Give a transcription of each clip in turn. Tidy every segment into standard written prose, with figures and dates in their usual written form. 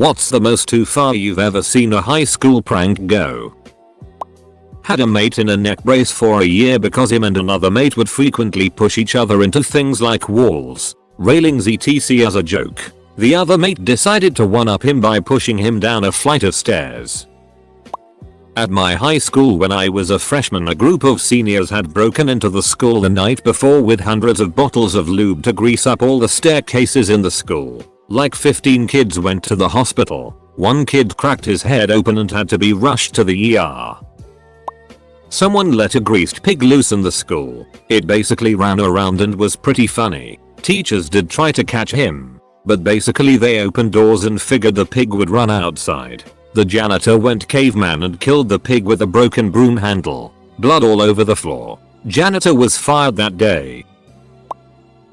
What's the most too far you've ever seen a high school prank go? Had a mate in a neck brace for a year because him and another mate would frequently push each other into things like walls, railings etc. as a joke. The other mate decided to one-up him by pushing him down a flight of stairs. At my high school when I was a freshman, a group of seniors had broken into the school the night before with hundreds of bottles of lube to grease up all the staircases in the school. Like 15 kids went to the hospital. One kid cracked his head open and had to be rushed to the ER. Someone let a greased pig loose in the school. It basically ran around and was pretty funny. Teachers did try to catch him, but basically they opened doors and figured the pig would run outside. The janitor went caveman and killed the pig with a broken broom handle. Blood all over the floor. Janitor was fired that day.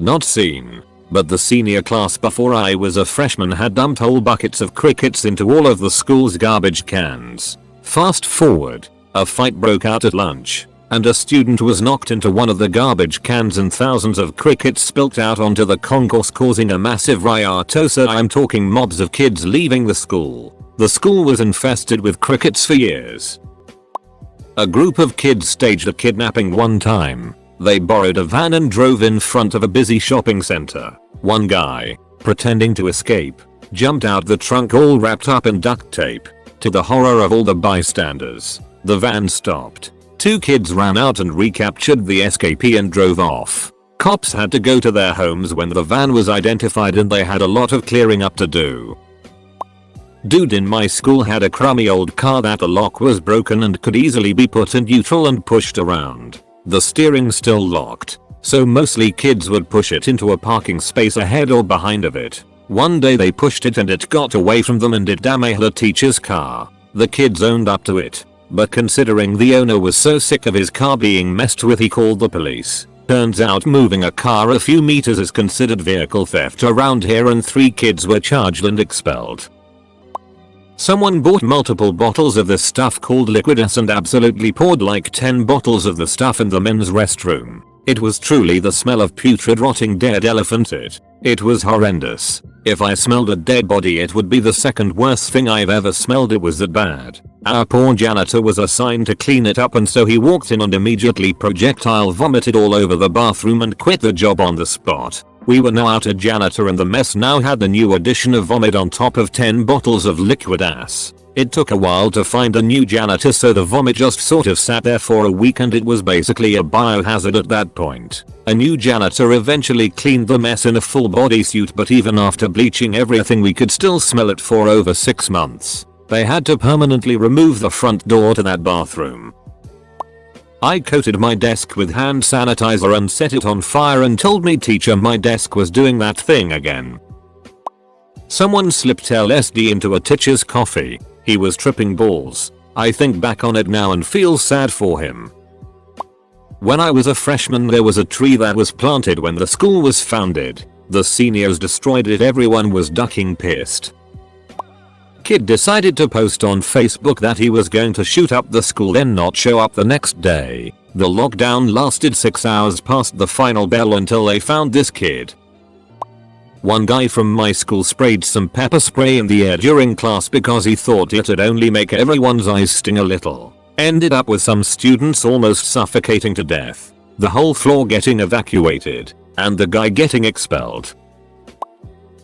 Not seen, but the senior class before I was a freshman had dumped whole buckets of crickets into all of the school's garbage cans. Fast forward, a fight broke out at lunch, and a student was knocked into one of the garbage cans and thousands of crickets spilt out onto the concourse, causing a massive riot. So I'm talking mobs of kids leaving the school. The school was infested with crickets for years. A group of kids staged a kidnapping one time. They borrowed a van and drove in front of a busy shopping center. One guy, pretending to escape, jumped out the trunk all wrapped up in duct tape. To the horror of all the bystanders, the van stopped. Two kids ran out and recaptured the escapee and drove off. Cops had to go to their homes when the van was identified and they had a lot of clearing up to do. Dude in my school had a crummy old car that the lock was broken and could easily be put in neutral and pushed around. The steering still locked, so mostly kids would push it into a parking space ahead or behind of it. One day they pushed it and it got away from them and it damaged the teacher's car. The kids owned up to it, but considering the owner was so sick of his car being messed with, he called the police. Turns out moving a car a few meters is considered vehicle theft around here and 3 kids were charged and expelled. Someone bought multiple bottles of this stuff called liquid ass and absolutely poured like 10 bottles of the stuff in the men's restroom. It was truly the smell of putrid rotting dead elephant. It was horrendous. If I smelled a dead body it would be the second worst thing I've ever smelled. It was that bad. Our poor janitor was assigned to clean it up and so he walked in and immediately projectile vomited all over the bathroom and quit the job on the spot. We were now out a janitor and the mess now had the new addition of vomit on top of 10 bottles of liquid ass. It took a while to find a new janitor so the vomit just sort of sat there for a week and it was basically a biohazard at that point. A new janitor eventually cleaned the mess in a full bodysuit, but even after bleaching everything we could still smell it for over 6 months. They had to permanently remove the front door to that bathroom. I coated my desk with hand sanitizer and set it on fire and told me teacher my desk was doing that thing again. Someone slipped LSD into a teacher's coffee. He was tripping balls. I think back on it now and feel sad for him. When I was a freshman there was a tree that was planted when the school was founded. The seniors destroyed it. Everyone was ducking pissed. Kid decided to post on Facebook that he was going to shoot up the school then not show up the next day. The lockdown lasted 6 hours past the final bell until they found this kid. One guy from my school sprayed some pepper spray in the air during class because he thought it'd only make everyone's eyes sting a little. Ended up with some students almost suffocating to death, the whole floor getting evacuated, and the guy getting expelled.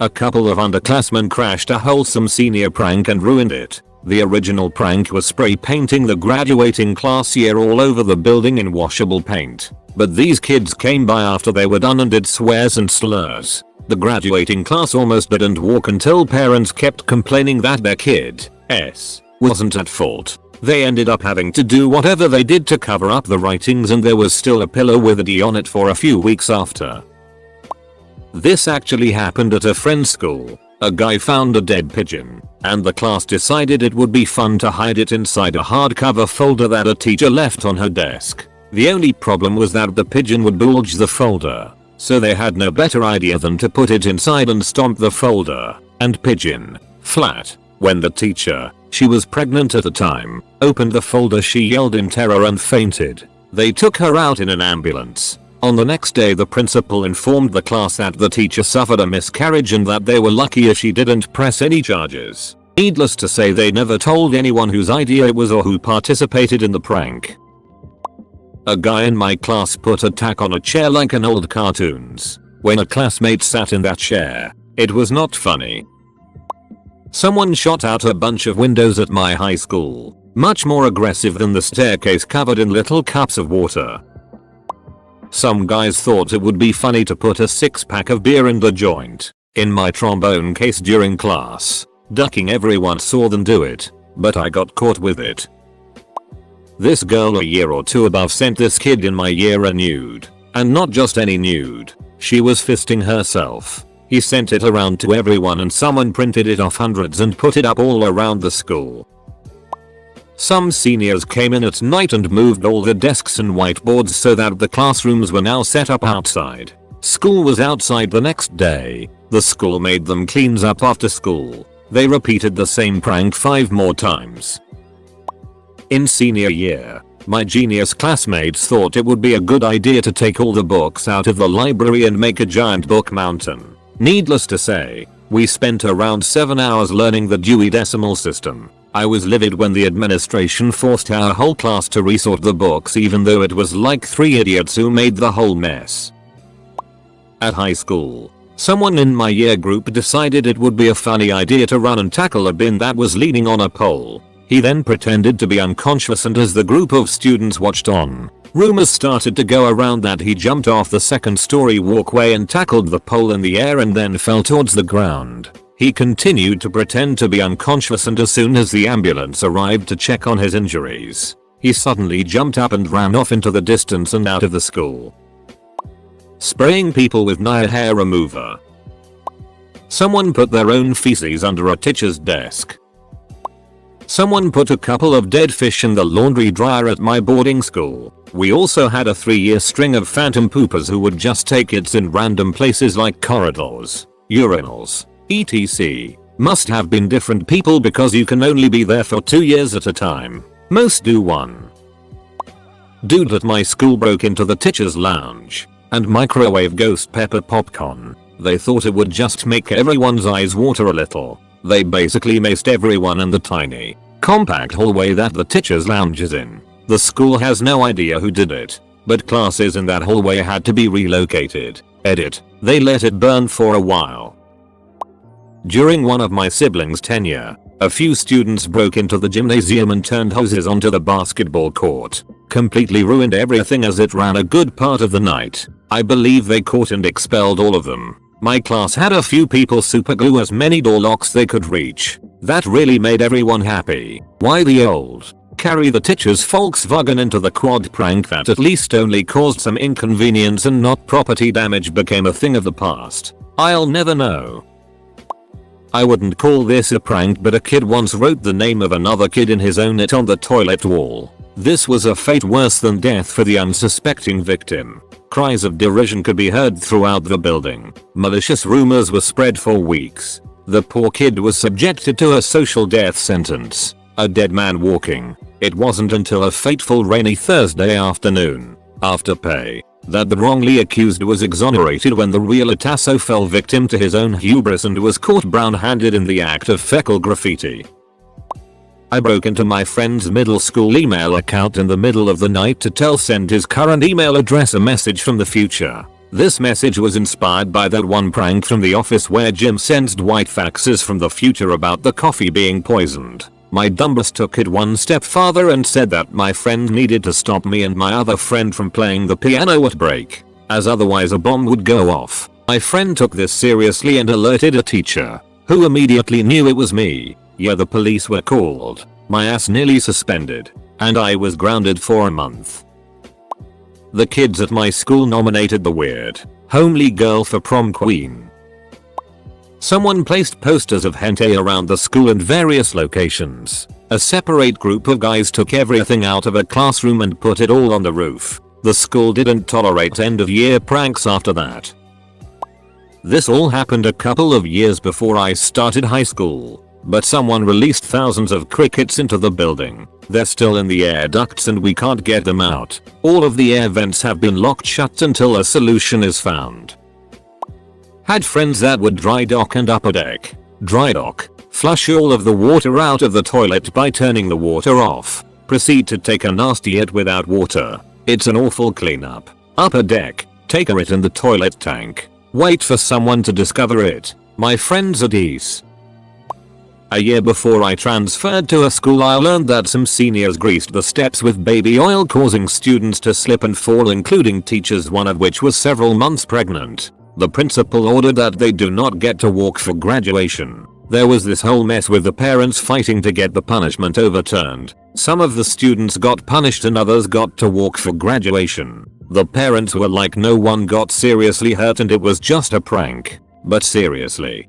A couple of underclassmen crashed a wholesome senior prank and ruined it. The original prank was spray painting the graduating class year all over the building in washable paint. But these kids came by after they were done and did swears and slurs. The graduating class almost didn't walk until parents kept complaining that their kid wasn't at fault. They ended up having to do whatever they did to cover up the writings and there was still a pillow with a D on it for a few weeks after. This actually happened at a friend's school. A guy found a dead pigeon, and the class decided it would be fun to hide it inside a hardcover folder that a teacher left on her desk. The only problem was that the pigeon would bulge the folder, so they had no better idea than to put it inside and stomp the folder and pigeon flat. When the teacher, she was pregnant at the time, opened the folder she yelled in terror and fainted. They took her out in an ambulance. On the next day the principal informed the class that the teacher suffered a miscarriage and that they were lucky if she didn't press any charges. Needless to say, they never told anyone whose idea it was or who participated in the prank. A guy in my class put a tack on a chair like in old cartoons. When a classmate sat in that chair, it was not funny. Someone shot out a bunch of windows at my high school, much more aggressive than the staircase covered in little cups of water. Some guys thought it would be funny to put a 6-pack of beer in the joint in my trombone case during class. Ducking everyone saw them do it, but I got caught with it. This girl a year or two above sent this kid in my year a nude. And not just any nude. She was fisting herself. He sent it around to everyone and someone printed it off hundreds and put it up all around the school. Some seniors came in at night and moved all the desks and whiteboards so that the classrooms were now set up outside. School was outside the next day. The school made them clean up after school. They repeated the same prank 5 more times. In senior year, my genius classmates thought it would be a good idea to take all the books out of the library and make a giant book mountain. Needless to say, we spent around 7 hours learning the Dewey Decimal System. I was livid when the administration forced our whole class to resort the books even though it was like 3 idiots who made the whole mess. At high school, someone in my year group decided it would be a funny idea to run and tackle a bin that was leaning on a pole. He then pretended to be unconscious, and as the group of students watched on, rumors started to go around that he jumped off the 2nd-story walkway and tackled the pole in the air and then fell towards the ground. He continued to pretend to be unconscious, and as soon as the ambulance arrived to check on his injuries, he suddenly jumped up and ran off into the distance and out of the school. Spraying people with Nair hair remover. Someone put their own feces under a teacher's desk. Someone put a couple of dead fish in the laundry dryer at my boarding school. We also had a 3-year string of phantom poopers who would just take it in random places like corridors, urinals, etc. Must have been different people because you can only be there for 2 years at a time. Most do 1. Dude at my school broke into the teacher's lounge and microwave ghost pepper popcorn. They thought it would just make everyone's eyes water a little. They basically maced everyone in the tiny, compact hallway that the teacher's lounge is in. The school has no idea who did it, but classes in that hallway had to be relocated. Edit. They let it burn for a while. During one of my siblings' tenure, a few students broke into the gymnasium and turned hoses onto the basketball court. Completely ruined everything as it ran a good part of the night. I believe they caught and expelled all of them. My class had a few people superglue as many door locks they could reach. That really made everyone happy. Why the old carry the teacher's Volkswagen into the quad prank that at least only caused some inconvenience and not property damage became a thing of the past? I'll never know. I wouldn't call this a prank, but a kid once wrote the name of another kid in his own it on the toilet wall. This was a fate worse than death for the unsuspecting victim. Cries of derision could be heard throughout the building. Malicious rumors were spread for weeks. The poor kid was subjected to a social death sentence. A dead man walking. It wasn't until a fateful rainy Thursday afternoon, after pay, that the wrongly accused was exonerated when the real Atasso fell victim to his own hubris and was caught brown-handed in the act of fecal graffiti. I broke into my friend's middle school email account in the middle of the night to send his current email address a message from the future. This message was inspired by that one prank from The Office where Jim sends Dwight faxes from the future about the coffee being poisoned. My dumbass took it one step farther and said that my friend needed to stop me and my other friend from playing the piano at break, as otherwise a bomb would go off. My friend took this seriously and alerted a teacher, who immediately knew it was me. Yeah, the police were called, my ass nearly suspended, and I was grounded for a month. The kids at my school nominated the weird, homely girl for prom queen. Someone placed posters of hentai around the school in various locations. A separate group of guys took everything out of a classroom and put it all on the roof. The school didn't tolerate end of year pranks after that. This all happened a couple of years before I started high school. but someone released thousands of crickets into the building. They're still in the air ducts and we can't get them out. All of the air vents have been locked shut until a solution is found. Had friends that would dry dock and upper deck. Dry dock. Flush all of the water out of the toilet by turning the water off. Proceed to take a nasty it without water. It's an awful cleanup. Upper deck. Take a it in the toilet tank. Wait for someone to discover it. My friends at ease. A year before I transferred to a school, I learned that some seniors greased the steps with baby oil, causing students to slip and fall, including teachers, one of which was several months pregnant. The principal ordered that they do not get to walk for graduation. There was this whole mess with the parents fighting to get the punishment overturned. Some of the students got punished and others got to walk for graduation. The parents were like, no one got seriously hurt and it was just a prank. But seriously.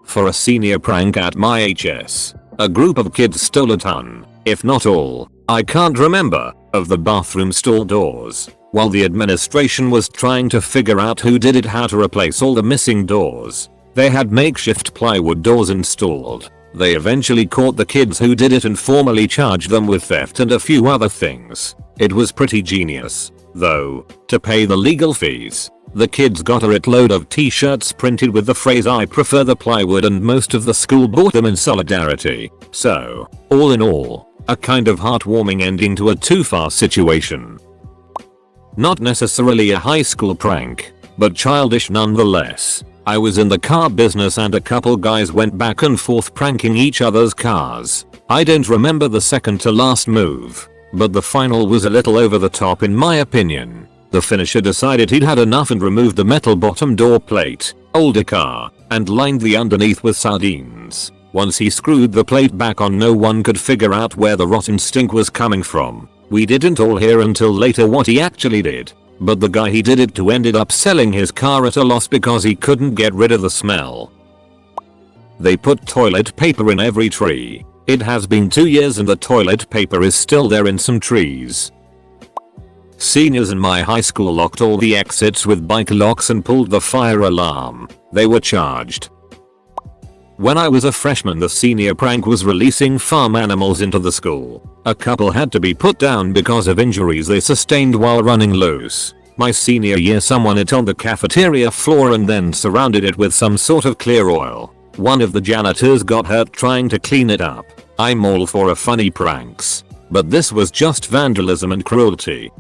For a senior prank at my HS, a group of kids stole a ton, if not all, I can't remember, of the bathroom stall doors. While the administration was trying to figure out who did it, how to replace all the missing doors, they had makeshift plywood doors installed. They eventually caught the kids who did it and formally charged them with theft and a few other things. It was pretty genius, though, to pay the legal fees. The kids got a load of t-shirts printed with the phrase "I prefer the plywood," and most of the school bought them in solidarity. So, all in all, a kind of heartwarming ending to a too far situation. Not necessarily a high school prank, but childish nonetheless. I was in the car business and a couple guys went back and forth pranking each other's cars. I don't remember the second to last move, but the final was a little over the top in my opinion. The finisher decided he'd had enough and removed the metal bottom door plate, older car, and lined the underneath with sardines. Once he screwed the plate back on, no one could figure out where the rotten stink was coming from. We didn't all hear until later what he actually did, but the guy he did it to ended up selling his car at a loss because he couldn't get rid of the smell. They put toilet paper in every tree. It has been 2 years and the toilet paper is still there in some trees. Seniors in my high school locked all the exits with bike locks and pulled the fire alarm. They were charged. When I was a freshman, the senior prank was releasing farm animals into the school. A couple had to be put down because of injuries they sustained while running loose. My senior year, someone ate on the cafeteria floor and then surrounded it with some sort of clear oil. One of the janitors got hurt trying to clean it up. I'm all for a funny pranks, but this was just vandalism and cruelty.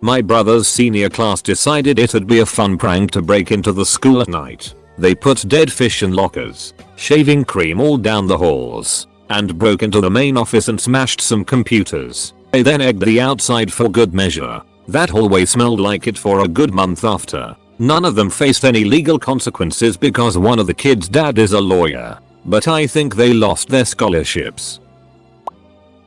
My brother's senior class decided it'd be a fun prank to break into the school at night. They put dead fish in lockers, shaving cream all down the halls, and broke into the main office and smashed some computers. They then egged the outside for good measure. That hallway smelled like it for a good month after. None of them faced any legal consequences because one of the kids' dad is a lawyer, but I think they lost their scholarships.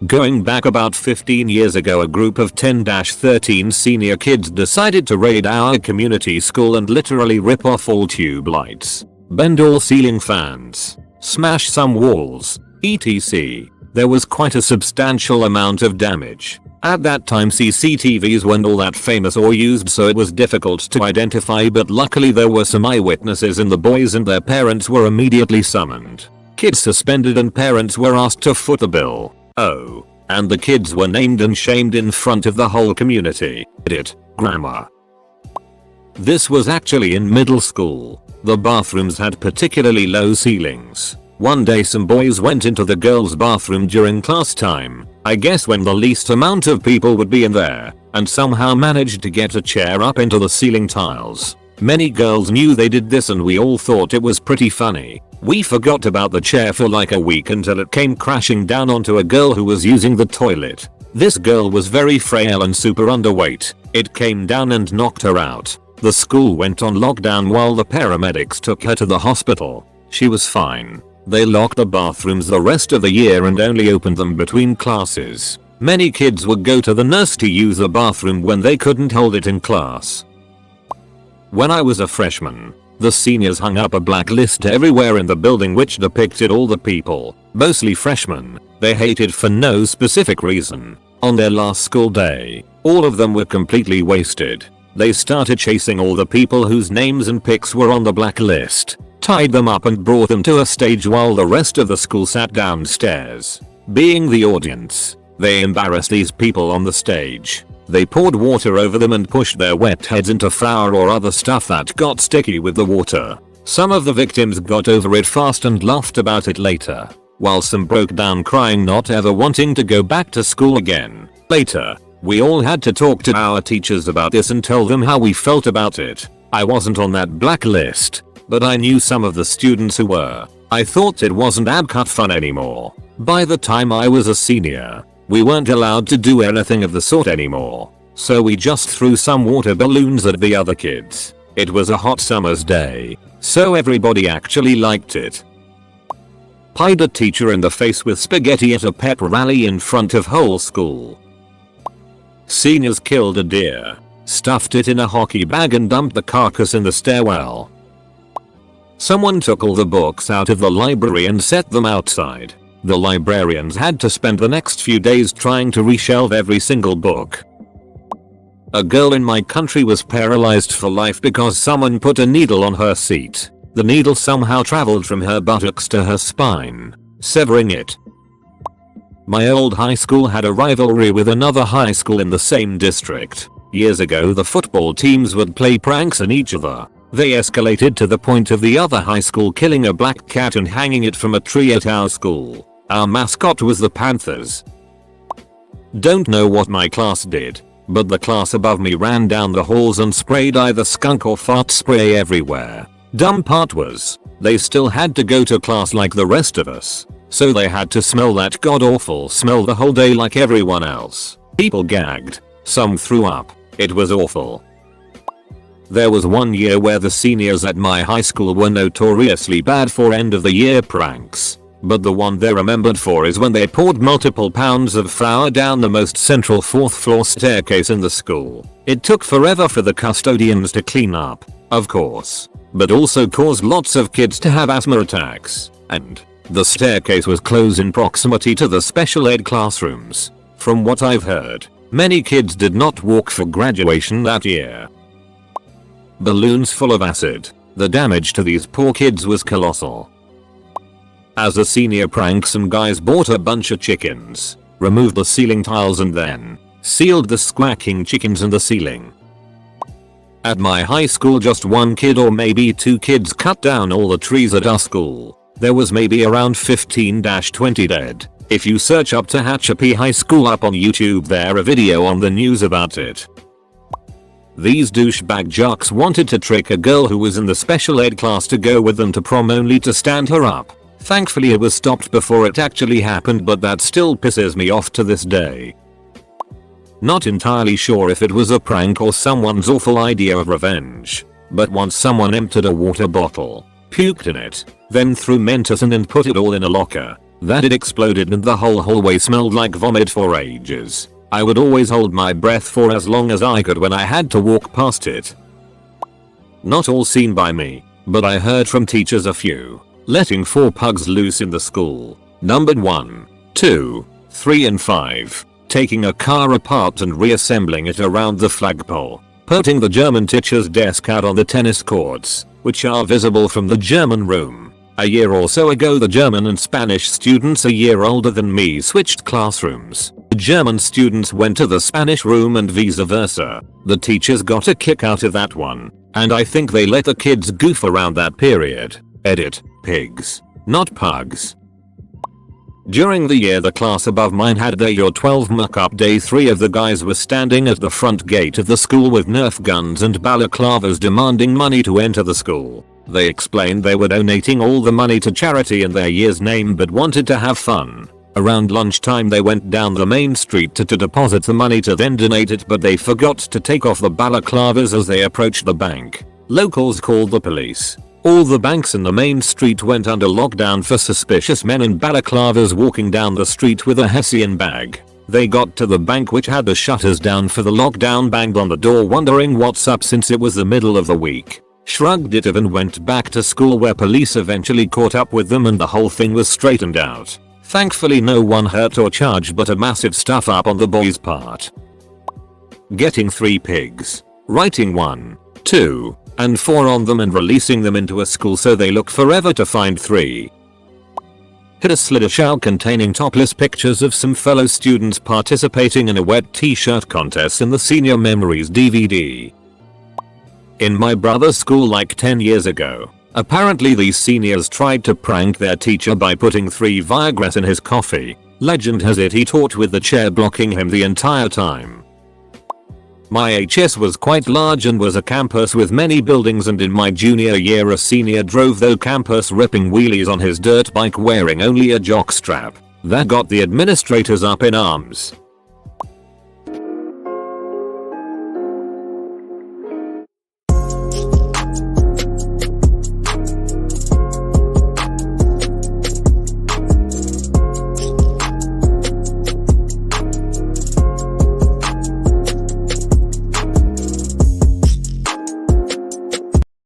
Going back about 15 years ago, a group of 10-13 senior kids decided to raid our community school and literally rip off all tube lights, bend all ceiling fans, smash some walls, etc. There was quite a substantial amount of damage. At that time CCTVs weren't all that famous or used, so it was difficult to identify, but luckily there were some eyewitnesses and the boys and their parents were immediately summoned. Kids suspended and parents were asked to foot the bill. Oh, and the kids were named and shamed in front of the whole community. Grammar. This was actually in middle school. The bathrooms had particularly low ceilings. One day some boys went into the girls' bathroom during class time, I guess when the least amount of people would be in there, and somehow managed to get a chair up into the ceiling tiles. Many girls knew they did this and we all thought it was pretty funny. We forgot about the chair for like a week until it came crashing down onto a girl who was using the toilet. This girl was very frail and super underweight. It came down and knocked her out. The school went on lockdown while the paramedics took her to the hospital. She was fine. They locked the bathrooms the rest of the year and only opened them between classes. Many kids would go to the nurse to use the bathroom when they couldn't hold it in class. When I was a freshman, the seniors hung up a blacklist everywhere in the building which depicted all the people, mostly freshmen, they hated for no specific reason. On their last school day, all of them were completely wasted. They started chasing all the people whose names and pics were on the blacklist. tied them up and brought them to a stage while the rest of the school sat downstairs. Being the audience, they embarrassed these people on the stage. They poured water over them and pushed their wet heads into flour or other stuff that got sticky with the water. Some of the victims got over it fast and laughed about it later, while some broke down crying, not ever wanting to go back to school again. Later, we all had to talk to our teachers about this and tell them how we felt about it. I wasn't on that blacklist, but I knew some of the students who were. I thought it wasn't abcut fun anymore. By the time I was a senior, we weren't allowed to do anything of the sort anymore, so we just threw some water balloons at the other kids. It was a hot summer's day, so everybody actually liked it. Pied a teacher in the face with spaghetti at a pep rally in front of whole school. Seniors killed a deer, stuffed it in a hockey bag and dumped the carcass in the stairwell. Someone took all the books out of the library and set them outside. The librarians had to spend the next few days trying to reshelve every single book. A girl in my country was paralyzed for life because someone put a needle on her seat. The needle somehow traveled from her buttocks to her spine, severing it. My old high school had a rivalry with another high school in the same district. Years ago, the football teams would play pranks on each other. They escalated to the point of the other high school killing a black cat and hanging it from a tree at our school. Our mascot was the Panthers. Don't know what my class did, but the class above me ran down the halls and sprayed either skunk or fart spray everywhere. Dumb part was, they still had to go to class like the rest of us, so they had to smell that god awful smell the whole day like everyone else. People gagged, some threw up. It was awful. There was one year where the seniors at my high school were notoriously bad for end of the year pranks, but the one they're remembered for is when they poured multiple pounds of flour down the most central 4th floor staircase in the school. It took forever for the custodians to clean up, of course, but also caused lots of kids to have asthma attacks, and the staircase was close in proximity to the special ed classrooms. From what I've heard, many kids did not walk for graduation that year. Balloons full of acid. The damage to these poor kids was colossal. As a senior prank, some guys bought a bunch of chickens, removed the ceiling tiles and then sealed the squawking chickens in the ceiling. At my high school, just one kid or maybe two kids cut down all the trees at our school. There was maybe around 15-20 dead. If you search up Tehachapi High School up on YouTube, there a video on the news about it. These douchebag jocks wanted to trick a girl who was in the special ed class to go with them to prom only to stand her up. Thankfully it was stopped before it actually happened, but that still pisses me off to this day. Not entirely sure if it was a prank or someone's awful idea of revenge, but once someone emptied a water bottle, puked in it, then threw Mentos and put it all in a locker, that it exploded and the whole hallway smelled like vomit for ages. I would always hold my breath for as long as I could when I had to walk past it. Not all seen by me, but I heard from teachers a few. Letting 4 pugs loose in the school, numbered 1, 2, 3 and 5, taking a car apart and reassembling it around the flagpole, putting the German teacher's desk out on the tennis courts, which are visible from the German room. A year or so ago, the German and Spanish students a year older than me switched classrooms. The German students went to the Spanish room and vice versa. The teachers got a kick out of that one, and I think they let the kids goof around that period. Edit. Pigs, not pugs. During the year the class above mine had their year 12 muck-up day, 3 of the guys were standing at the front gate of the school with Nerf guns and balaclavas demanding money to enter the school. They explained they were donating all the money to charity in their year's name but wanted to have fun. Around lunchtime they went down the main street to deposit the money to then donate it, but they forgot to take off the balaclavas as they approached the bank. Locals called the police. All the banks in the main street went under lockdown for suspicious men in balaclavas walking down the street with a Hessian bag. They got to the bank, which had the shutters down for the lockdown, banged on the door wondering what's up since it was the middle of the week, shrugged it off and went back to school, where police eventually caught up with them and the whole thing was straightened out. Thankfully no one hurt or charged, but a massive stuff up on the boys' part. Getting 3 pigs. Writing 1, 2, and 4 on them and releasing them into a school so they look forever to find 3. Hit a slidder shout containing topless pictures of some fellow students participating in a wet t-shirt contest in the Senior Memories DVD. In my brother's school like 10 years ago, apparently these seniors tried to prank their teacher by putting 3 Viagra's in his coffee. Legend has it he taught with the chair blocking him the entire time. My HS was quite large and was a campus with many buildings, and in my junior year a senior drove the campus ripping wheelies on his dirt bike wearing only a jockstrap. That got the administrators up in arms.